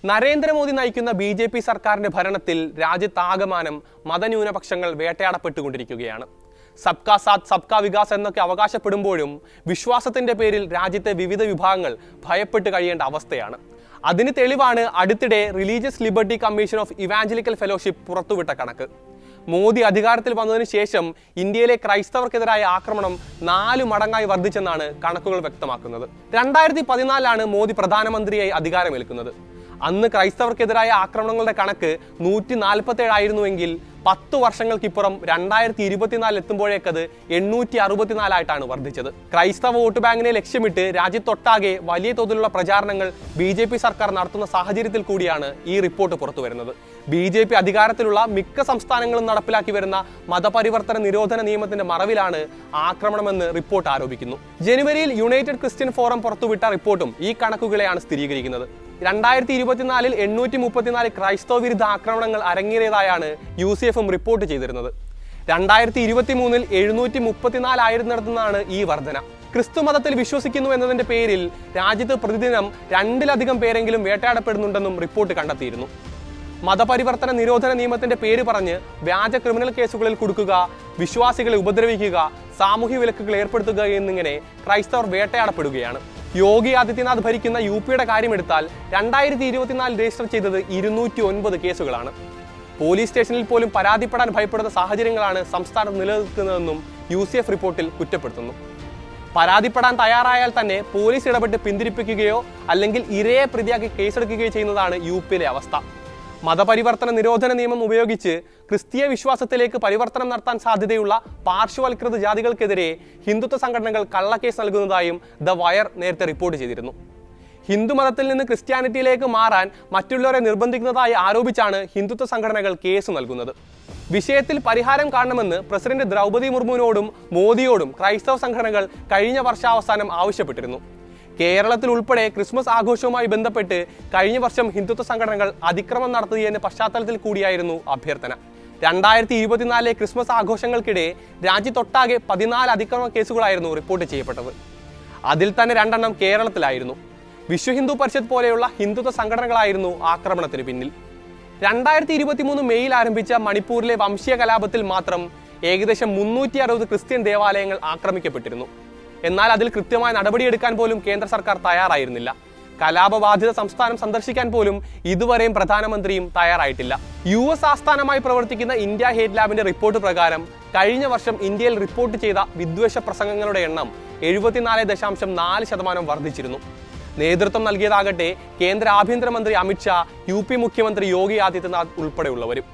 നരേന്ദ്രമോദി നയിക്കുന്ന ബി.ജെ.പി. സർക്കാരിന്റെ ഭരണത്തിൽ രാജ്യത്താകമാനം മതന്യൂനപക്ഷങ്ങൾ വേട്ടയാടപ്പെട്ടുകൊണ്ടിരിക്കുകയാണ്. സബ്കാ സാത്ത് സബ്കാ വികാസ് എന്നൊക്കെ അവകാശപ്പെടുമ്പോഴും വിശ്വാസത്തിന്റെ പേരിൽ രാജ്യത്തെ വിവിധ വിഭാഗങ്ങൾ ഭയപ്പെട്ട് കഴിയേണ്ട അവസ്ഥയാണ്. അതിന് തെളിവാണ് അടുത്തിടെ religious liberty commission of evangelical fellowship പുറത്തുവിട്ട കണക്ക്. മോദി അധികാരത്തിൽ വന്നതിന് ശേഷം ഇന്ത്യയിലെ ക്രൈസ്തവർക്കെതിരായ ആക്രമണം 4 മടങ്ങായി വർദ്ധിച്ചെന്നാണ് കണക്കുകൾ വ്യക്തമാക്കുന്നത്. 2014 മോദി പ്രധാനമന്ത്രിയായി അധികാരമേൽക്കുന്നത്. അന്ന് ക്രൈസ്തവർക്കെതിരായ ആക്രമണങ്ങളുടെ കണക്ക് 147 ആയിരുന്നുവെങ്കിൽ 10 വർഷങ്ങൾക്കിപ്പുറം 2024 എത്തുമ്പോഴേക്കത് 864 വർദ്ധിച്ചത്. ക്രൈസ്തവ വോട്ട് ബാങ്കിനെ ലക്ഷ്യമിട്ട് രാജ്യത്തൊട്ടാകെ വലിയ തോതിലുള്ള പ്രചാരണങ്ങൾ ബി.ജെ.പി. സർക്കാർ നടത്തുന്ന സാഹചര്യത്തിൽ കൂടിയാണ് ഈ റിപ്പോർട്ട് പുറത്തുവരുന്നത്. ബി.ജെ.പി. അധികാരത്തിലുള്ള മിക്ക സംസ്ഥാനങ്ങളും നടപ്പിലാക്കി വരുന്ന മതപരിവർത്തന നിരോധന നിയമത്തിന്റെ മറവിലാണ് ആക്രമണമെന്ന് റിപ്പോർട്ട് ആരോപിക്കുന്നു. ജനുവരിയിൽ യുണൈറ്റഡ് ക്രിസ്ത്യൻ ഫോറം പുറത്തുവിട്ട റിപ്പോർട്ടും ഈ കണക്കുകളെയാണ് സ്ഥിരീകരിക്കുന്നത്. 2024 834 ക്രൈസ്തവ വിരുദ്ധ ആക്രമണങ്ങൾ അരങ്ങേറിയതായാണ് UCFും റിപ്പോർട്ട് ചെയ്തിരുന്നത്. 2023 734 ആയിരുന്നിടത്തുനിന്നാണ് ഈ വർധന. ക്രിസ്തു മതത്തിൽ വിശ്വസിക്കുന്നു എന്നതിന്റെ പേരിൽ രാജ്യത്ത് പ്രതിദിനം 2-ലധികം പേരെങ്കിലും വേട്ടയാടപ്പെടുന്നുണ്ടെന്നും റിപ്പോർട്ട് കണ്ടെത്തിയിരുന്നു. മതപരിവർത്തന നിരോധന നിയമത്തിന്റെ പേര് പറഞ്ഞ് വ്യാജ ക്രിമിനൽ കേസുകളിൽ കുടുക്കുക, വിശ്വാസികളെ ഉപദ്രവിക്കുക, സാമൂഹ്യ വിലക്കുകൾ ഏർപ്പെടുത്തുക എന്നിങ്ങനെ ക്രൈസ്തവർ വേട്ടയാടപ്പെടുകയാണ്. യോഗി ആദിത്യനാഥ് ഭരിക്കുന്ന UPയുടെ കാര്യമെടുത്താൽ 2024 രജിസ്റ്റർ ചെയ്തത് 209 കേസുകളാണ്. പോലീസ് സ്റ്റേഷനിൽ പോലും പരാതിപ്പെടാൻ ഭയപ്പെടുന്ന സാഹചര്യങ്ങളാണ് സംസ്ഥാനത്ത് നിലനിൽക്കുന്നതെന്നും UCF റിപ്പോർട്ടിൽ കുറ്റപ്പെടുത്തുന്നു. പരാതിപ്പെടാൻ തയ്യാറായാൽ തന്നെ പോലീസ് ഇടപെട്ട് പിന്തിരിപ്പിക്കുകയോ അല്ലെങ്കിൽ ഇരയെ പ്രതിയാക്കി കേസെടുക്കുകയോ ചെയ്യുന്നതാണ് UPയിലെ അവസ്ഥ. മതപരിവർത്തന നിരോധന നിയമം ഉപയോഗിച്ച് ക്രിസ്തീയ വിശ്വാസത്തിലേക്ക് പരിവർത്തനം നടത്താൻ സാധ്യതയുള്ള പാർശ്വവൽകൃത ജാതികൾക്കെതിരെ ഹിന്ദുത്വ സംഘടനകൾ കള്ളക്കേസ് നൽകുന്നതായും ദ വയർ നേരത്തെ റിപ്പോർട്ട് ചെയ്തിരുന്നു. ഹിന്ദു മതത്തിൽ നിന്ന് ക്രിസ്ത്യാനിറ്റിയിലേക്ക് മാറാൻ മറ്റുള്ളവരെ നിർബന്ധിക്കുന്നതായി ആരോപിച്ചാണ് ഹിന്ദുത്വ സംഘടനകൾ കേസ് നൽകുന്നത്. വിഷയത്തിൽ പരിഹാരം കാണണമെന്ന് പ്രസിഡന്റ് ദ്രൗപദി മുർമുവിനോടും മോദിയോടും ക്രൈസ്തവ സംഘടനകൾ കഴിഞ്ഞ വർഷാവസാനം ആവശ്യപ്പെട്ടിരുന്നു. കേരളത്തിൽ ഉൾപ്പെടെ ക്രിസ്മസ് ആഘോഷവുമായി ബന്ധപ്പെട്ട് കഴിഞ്ഞ വർഷം ഹിന്ദുത്വ സംഘടനകൾ അതിക്രമം നടത്തിയതിന്റെ പശ്ചാത്തലത്തിൽ കൂടിയായിരുന്നു അഭ്യർത്ഥന. 2024 ക്രിസ്മസ് ആഘോഷങ്ങൾക്കിടെ രാജ്യത്തൊട്ടാകെ 14 അതിക്രമ കേസുകളായിരുന്നു റിപ്പോർട്ട് ചെയ്യപ്പെട്ടത്. അതിൽ തന്നെ 2 എണ്ണം കേരളത്തിലായിരുന്നു. വിശ്വ ഹിന്ദു പരിഷത്ത് പോലെയുള്ള ഹിന്ദുത്വ സംഘടനകളായിരുന്നു ആക്രമണത്തിന് പിന്നിൽ. 2023 മെയ്യിൽ ആരംഭിച്ച മണിപ്പൂരിലെ വംശീയ കലാപത്തിൽ മാത്രം ഏകദേശം 360 ക്രിസ്ത്യൻ ദേവാലയങ്ങൾ ആക്രമിക്കപ്പെട്ടിരുന്നു. എന്നാൽ അതിൽ കൃത്യമായ നടപടിയെടുക്കാൻ പോലും കേന്ദ്ര സർക്കാർ തയ്യാറായിരുന്നില്ല. കലാപബാധിത സംസ്ഥാനം സന്ദർശിക്കാൻ പോലും ഇതുവരെയും പ്രധാനമന്ത്രിയും തയ്യാറായിട്ടില്ല. US ആസ്ഥാനമായി പ്രവർത്തിക്കുന്ന ഇന്ത്യ ഹേറ്റ് ലാബിന്റെ റിപ്പോർട്ട് പ്രകാരം കഴിഞ്ഞ വർഷം ഇന്ത്യയിൽ റിപ്പോർട്ട് ചെയ്ത വിദ്വേഷ പ്രസംഗങ്ങളുടെ എണ്ണം 74.4% വർദ്ധിച്ചിരുന്നു. നേതൃത്വം നൽകിയതാകട്ടെ കേന്ദ്ര ആഭ്യന്തരമന്ത്രി അമിത്ഷാ, UP മുഖ്യമന്ത്രി യോഗി ആദിത്യനാഥ് ഉൾപ്പെടെയുള്ളവരും.